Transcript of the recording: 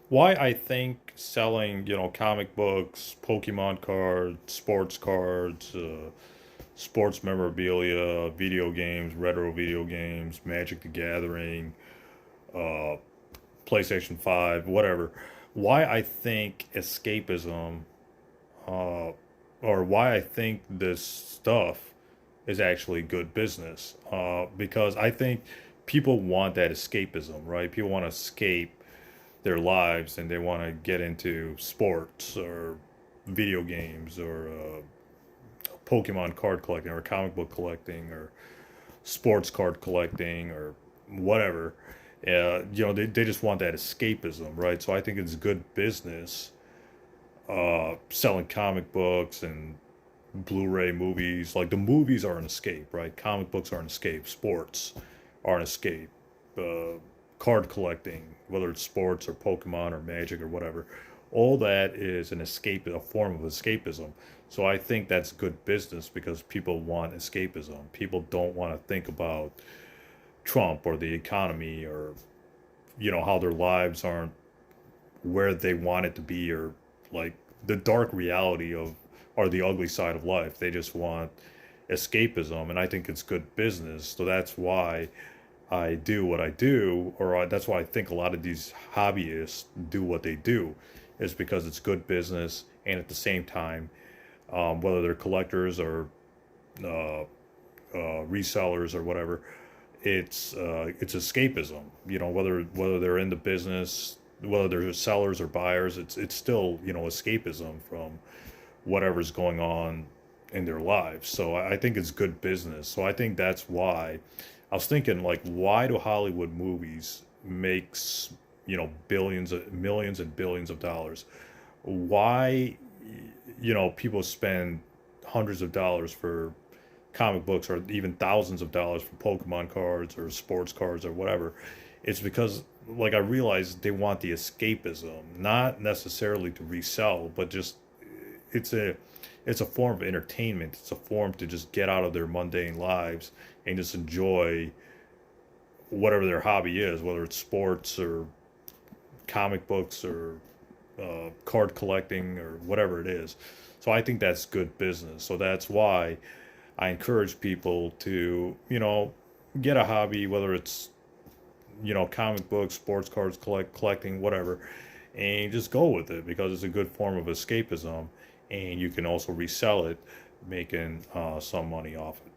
Why I think selling, comic books, Pokemon cards, sports cards, sports memorabilia, video games, retro video games, Magic the Gathering, uh, PlayStation 5, whatever. Why I think escapism, uh, or why I think this stuff is actually good business. Because I think people want that escapism, right? People want to escape their lives and they want to get into sports or video games or Pokemon card collecting or comic book collecting or sports card collecting or whatever. They just want that escapism, right? So I think it's good business selling comic books and Blu-ray movies. Like the movies are an escape, right? Comic books are an escape. Sports are an escape. Uh, Card collecting, whether it's sports or Pokemon or Magic or whatever, all that is an escape, a form of escapism. So I think that's good business because people want escapism. People don't want to think about Trump or the economy or how their lives aren't where they want it to be or like the dark reality of or the ugly side of life. They just want escapism, and I think it's good business. So that's why I do what I do, that's why I think a lot of these hobbyists do what they do, is because it's good business, and at the same time, whether they're collectors or uh, resellers or whatever, it's escapism. Whether they're in the business, whether they're sellers or buyers, it's still escapism from whatever's going on in their lives. So I think it's good business. So I think that's why I was thinking like, why do Hollywood movies makes billions of millions and billions of dollars? Why people spend hundreds of dollars for comic books or even thousands of dollars for Pokemon cards or sports cards or whatever? It's because like I realize they want the escapism, not necessarily to resell, but just it's a it's a form of entertainment. It's a form to just get out of their mundane lives and just enjoy whatever their hobby is, whether it's sports or comic books or card collecting or whatever it is. So I think that's good business. So that's why I encourage people to, get a hobby, whether it's, comic books, sports cards, collecting, whatever, and just go with it because it's a good form of escapism, and you can also resell it, making some money off it.